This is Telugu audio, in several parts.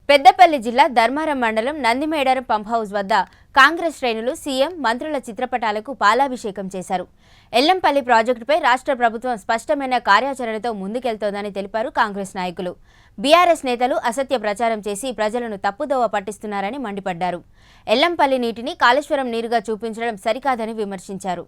పెద్దపల్లి జిల్లా ధర్మారం మండలం నందిమేడారం పంప్ హౌస్ వద్ద కాంగ్రెస్ శ్రేణులు సీఎం మంత్రుల చిత్రపటాలకు పాలాభిషేకం చేశారు. ఎల్లంపల్లి ప్రాజెక్టుపై రాష్ట్ర ప్రభుత్వం స్పష్టమైన కార్యాచరణతో ముందుకెళ్తోందని తెలిపారు కాంగ్రెస్ నాయకులు. బీఆర్ఎస్ నేతలు అసత్య ప్రచారం చేసి ప్రజలను తప్పుదోవ పట్టిస్తున్నారని మండిపడ్డారు. ఎల్లంపల్లి నీటిని కాళేశ్వరం నీరుగా చూపించడం సరికాదని విమర్శించారు.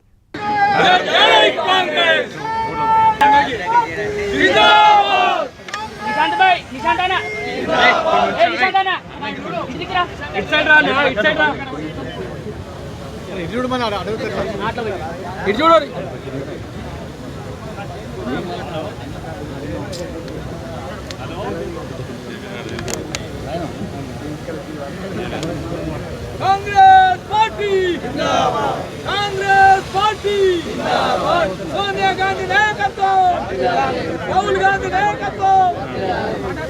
కాంగ్రెస్ పార్టీ జిందాబాద్, కాంగ్రెస్ పార్టీ జిందాబాద్, సోనియా గాంధీ నాయకత్వం, రాహుల్ గాంధీ నాయకత్వం,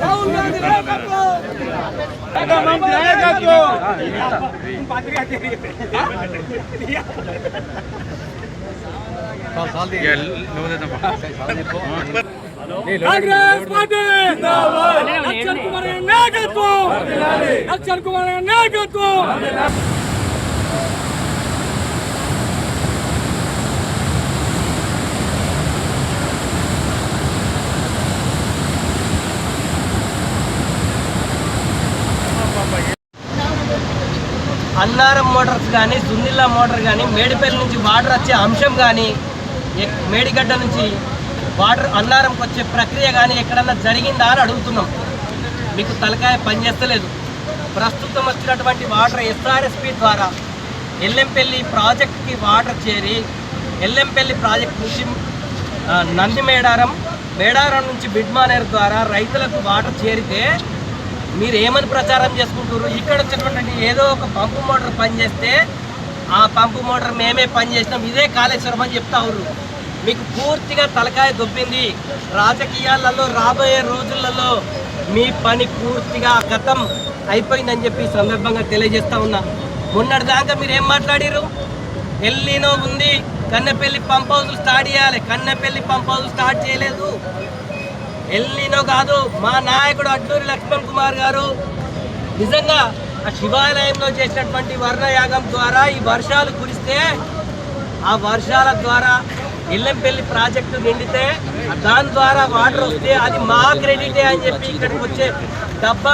రాహుల్ గాంధీ నాయకత్వం, కాంగ్రెస్ పార్టీ జిందాబాద్, అక్షయ్ కుమార్ నాయకత్వం, అక్షయ్ కుమార్ నాయకత్వం. అన్నారం మోటార్స్ కానీ సుందిల్లా మోటార్ కానీ మేడిపల్లి నుంచి వాటర్ వచ్చే అంశం కానీ మేడిగడ్డ నుంచి వాటర్ అన్నారంకి వచ్చే ప్రక్రియ కానీ ఎక్కడన్నా జరిగిందా అని అడుగుతున్నాం. మీకు తలకాయ పనిచేస్తలేదు. ప్రస్తుతం వచ్చినటువంటి వాటర్ ఎస్ఆర్ఎస్పి ద్వారా ఎల్లంపల్లి ప్రాజెక్ట్కి వాటర్ చేరి ఎల్లంపల్లి ప్రాజెక్ట్ నుంచి నందిమేడారం నుంచి బిడ్మానేర్ ద్వారా రైతులకు వాటర్ చేరితే మీరు ఏమని ప్రచారం చేసుకుంటారు? ఇక్కడ వచ్చినటువంటి ఏదో ఒక పంపు మోటార్ పనిచేస్తే ఆ పంపు మోటార్ మేమే పనిచేసినాం, ఇదే కాళేశ్వరం అని చెప్తా ఉన్నారు. మీకు పూర్తిగా తలకాయ దొబ్బింది. రాజకీయాలలో రాబోయే రోజులలో మీ పని పూర్తిగా గతం అయిపోయిందని చెప్పి సందర్భంగా తెలియజేస్తా ఉన్నా. మొన్నటిదాకా మీరు ఏం మాట్లాడారు? ఎల్లీనో ఉంది, కన్నెపల్లి పంప్ హౌస్ స్టార్ట్ చేయాలి. కన్నెపల్లి పంప్ హౌస్ స్టార్ట్ చేయలేదు. ఎల్లీనో కాదు, మా నాయకుడు అడ్లూరి లక్ష్మణ్ కుమార్ గారు నిజంగా ఆ శివాలయంలో చేసినటువంటి వర్ణయాగం ద్వారా ఈ వర్షాలు కురిస్తే ఆ వర్షాల ద్వారా ఎల్లంపల్లి ప్రాజెక్టు నిండితే దాని ద్వారా వాటర్ వస్తే అది మా క్రెడిటే అని చెప్పి ఇక్కడికి వచ్చే డబ్బా